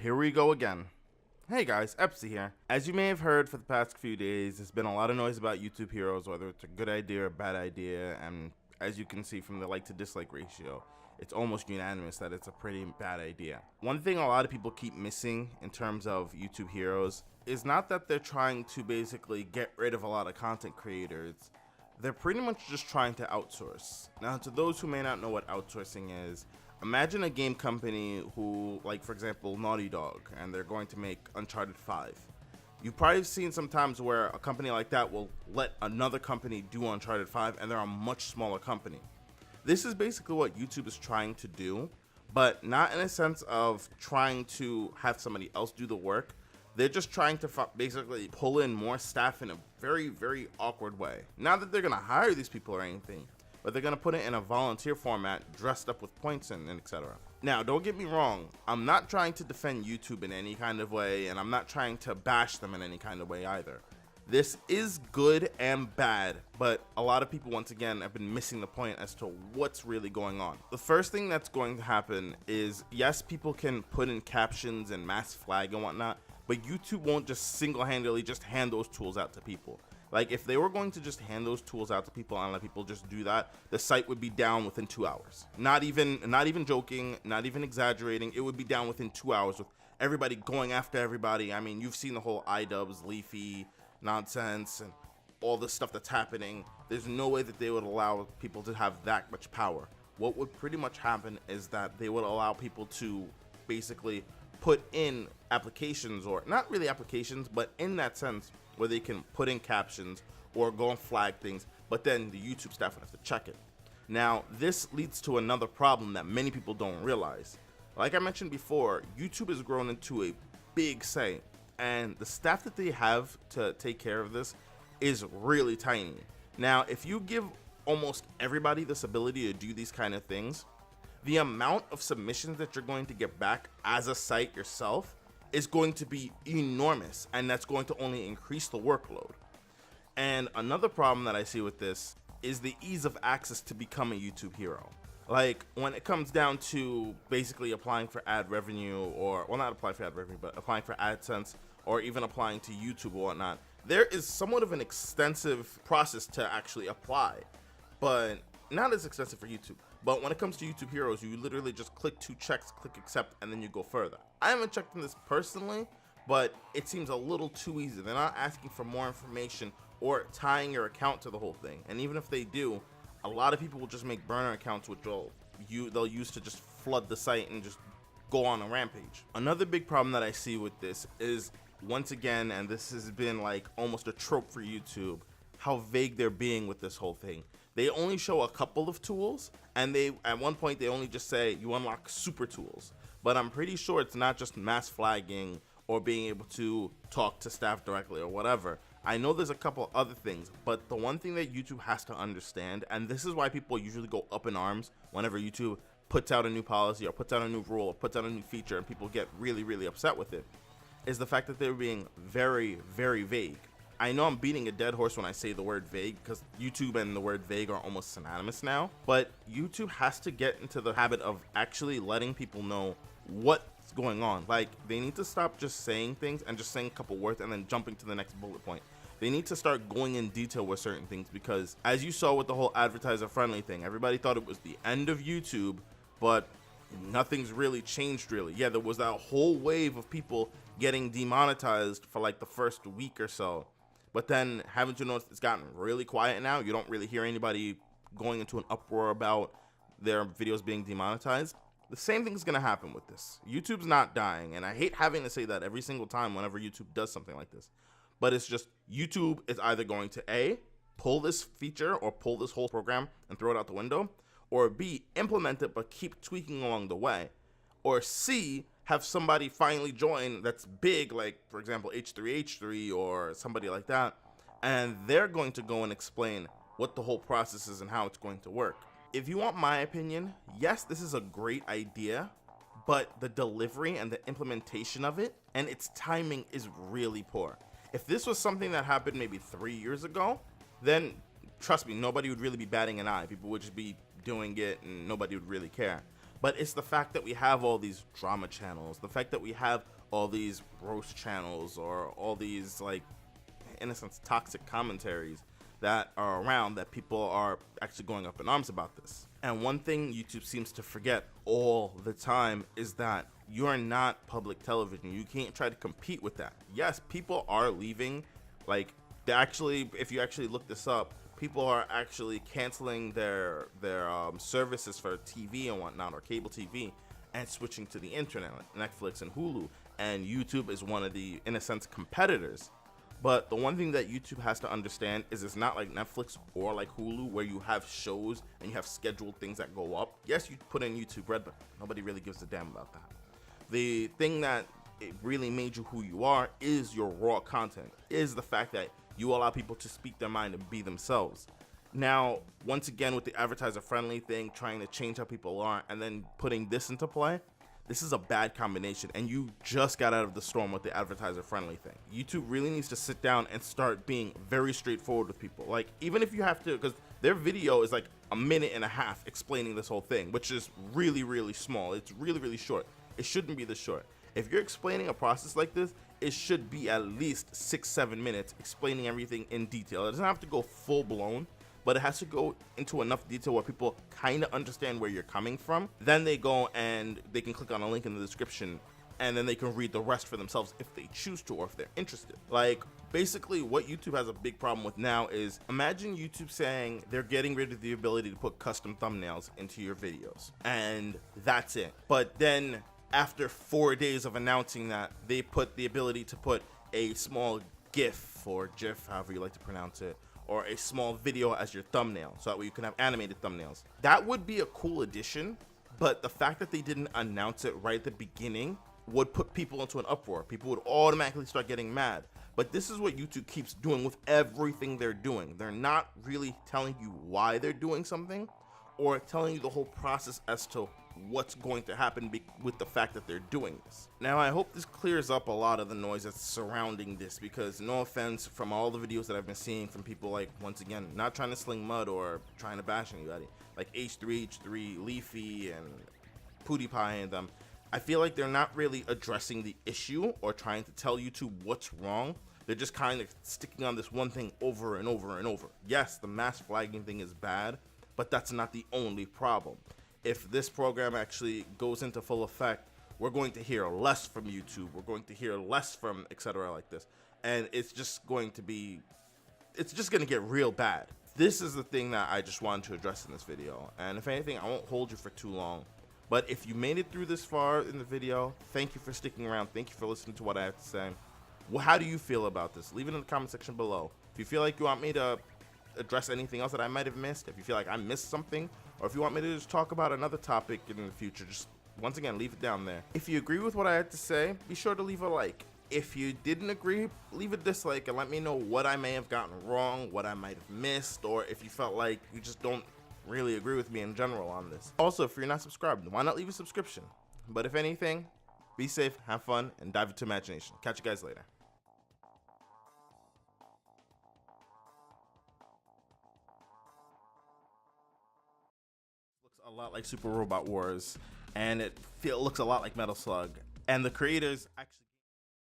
here we go again. Hey guys, Epsy here. As you may have heard for the past few days, there's been a lot of noise about YouTube Heroes, whether it's a good idea or a bad idea, and as you can see from the like to dislike ratio, it's almost unanimous that it's a pretty bad idea. One thing a lot of people keep missing in terms of YouTube Heroes is not that they're trying to basically get rid of a lot of content creators. They're pretty much just trying to outsource. Now, to those who may not know what outsourcing is, imagine a game company who, like for example, Naughty Dog, and they're going to make Uncharted 5. You've probably seen sometimes where a company like that will let another company do Uncharted 5, and they're a much smaller company. This is basically what YouTube is trying to do, but not in a sense of trying to have somebody else do the work. They're just trying to basically pull in more staff in a very, very awkward way. Not that they're going to hire these people or anything, but they're going to put it in a volunteer format, dressed up with points and etc. Now, don't get me wrong. I'm not trying to defend YouTube in any kind of way, and I'm not trying to bash them in any kind of way either. This is good and bad, but a lot of people, once again, have been missing the point as to what's really going on. The first thing that's going to happen is, yes, people can put in captions and mass flag and whatnot, but YouTube won't just single-handedly just hand those tools out to people. Like, if they were going to just hand those tools out to people and let people just do that, the site would be down within 2 hours. Not even joking, not even exaggerating. It would be down within 2 hours with everybody going after everybody. I mean, you've seen the whole iDubbbz, Leafy nonsense and all the stuff that's happening. There's no way that they would allow people to have that much power. What would pretty much happen is that they would allow people to basically put in applications, or not really applications, but in that sense where they can put in captions or go and flag things, but then the YouTube staff would have to check it. Now, this leads to another problem that many people don't realize. Like I mentioned before, YouTube has grown into a big site, and the staff that they have to take care of this is really tiny. Now, if you give almost everybody this ability to do these kind of things, the amount of submissions that you're going to get back as a site yourself is going to be enormous, and that's going to only increase the workload. And another problem that I see with this is the ease of access to become a YouTube hero. Like, when it comes down to basically applying for ad revenue, or, well, not applying for ad revenue, but applying for AdSense, or even applying to YouTube or whatnot, there is somewhat of an extensive process to actually apply, but not as extensive for YouTube. But when it comes to YouTube Heroes, you literally just click 2 checks, click accept, and then you go further. I haven't checked on this personally, but it seems a little too easy. They're not asking for more information or tying your account to the whole thing. And even if they do, a lot of people will just make burner accounts, which they'll use to just flood the site and just go on a rampage. Another big problem that I see with this is, once again, and this has been like almost a trope for YouTube, how vague they're being with this whole thing. They only show a couple of tools, and at one point they only just say you unlock super tools. But I'm pretty sure it's not just mass flagging or being able to talk to staff directly or whatever. I know there's a couple other things, but the one thing that YouTube has to understand, and this is why people usually go up in arms whenever YouTube puts out a new policy or puts out a new rule or puts out a new feature, and people get really, really upset with it, is the fact that they're being very, very vague. I know I'm beating a dead horse when I say the word vague, because YouTube and the word vague are almost synonymous now, but YouTube has to get into the habit of actually letting people know what's going on. Like, they need to stop just saying things and just saying a couple words and then jumping to the next bullet point. They need to start going in detail with certain things, because as you saw with the whole advertiser friendly thing, everybody thought it was the end of YouTube, but nothing's really changed really. Yeah, there was that whole wave of people getting demonetized for like the first week or so. But then, haven't you noticed it's gotten really quiet now? You don't really hear anybody going into an uproar about their videos being demonetized. The same thing's gonna happen with this. YouTube's not dying, and I hate having to say that every single time whenever YouTube does something like this. But it's just, YouTube is either going to A, pull this feature or pull this whole program and throw it out the window, or B, implement it but keep tweaking along the way, or C, have somebody finally join that's big, like for example H3H3 or somebody like that, and they're going to go and explain what the whole process is and how it's going to work. If you want my opinion, yes, this is a great idea, but the delivery and the implementation of it and its timing is really poor. If this was something that happened maybe 3 years ago, then trust me, nobody would really be batting an eye. People would just be doing it and nobody would really care. but it's the fact that we have all these drama channels, the fact that we have all these roast channels, or all these, like, in a sense, toxic commentaries that are around, that people are actually going up in arms about this. And one thing YouTube seems to forget all the time is that you're not public television. You can't try to compete with that. Yes, people are leaving. Like, they actually, if you actually look this up, people are actually canceling their services for TV and whatnot, or cable TV, and switching to the internet, like Netflix and Hulu. And YouTube is one of the, in a sense, competitors. But the one thing that YouTube has to understand is it's not like Netflix or like Hulu, where you have shows and you have scheduled things that go up. Yes, you put in YouTube Red, but nobody really gives a damn about that. The thing that it really made you who you are is your raw content, is the fact that you allow people to speak their mind and be themselves. Now, once again, with the advertiser friendly thing, trying to change how people are, and then putting this into play, this is a bad combination, and you just got out of the storm with the advertiser friendly thing. YouTube really needs to sit down and start being very straightforward with people. Like, even if you have to, because their video is like a minute and a half explaining this whole thing, which is really, really small. It's really, really short. It shouldn't be this short. If you're explaining a process like this, it should be at least 6-7 minutes explaining everything in detail. It doesn't have to go full blown, but it has to go into enough detail where people kind of understand where you're coming from. Then they go and they can click on a link in the description, and then they can read the rest for themselves if they choose to, or if they're interested. Like, basically what YouTube has a big problem with now is, imagine YouTube saying they're getting rid of the ability to put custom thumbnails into your videos, and that's it. But then after 4 days of announcing that, they put the ability to put a small GIF, or GIF, however you like to pronounce it, or a small video as your thumbnail, so that way you can have animated thumbnails. That would be a cool addition, but the fact that they didn't announce it right at the beginning would put people into an uproar. People would automatically start getting mad. But this is what YouTube keeps doing with everything they're doing. They're not really telling you why they're doing something, or telling you the whole process as to what's going to happen with the fact that they're doing this. Now, I hope this clears up a lot of the noise that's surrounding this, because no offense, from all the videos that I've been seeing from people, like, once again, not trying to sling mud or trying to bash anybody, like H3, Leafy, and PewDiePie and them, I feel like they're not really addressing the issue or trying to tell YouTube what's wrong. They're just kind of sticking on this one thing over and over and over. Yes, the mass flagging thing is bad, but that's not the only problem. If this program actually goes into full effect, we're going to hear less from YouTube. We're going to hear less from etc. like this. And it's just going to get real bad. This is the thing that I just wanted to address in this video. And if anything, I won't hold you for too long. But if you made it through this far in the video, thank you for sticking around. Thank you for listening to what I have to say. Well, how do you feel about this? Leave it in the comment section below. If you feel like you want me to address anything else that I might have missed, if you feel like I missed something, or if you want me to just talk about another topic in the future, just once again, leave it down there. If you agree with what I had to say, be sure to leave a like. If you didn't agree, leave a dislike and let me know what I may have gotten wrong, what I might have missed, or if you felt like you just don't really agree with me in general on this. Also, if you're not subscribed, why not leave a subscription? But if anything, be safe, have fun, and dive into imagination. Catch you guys later. Looks a lot like Super Robot Wars, and it looks a lot like Metal Slug, and the creators actually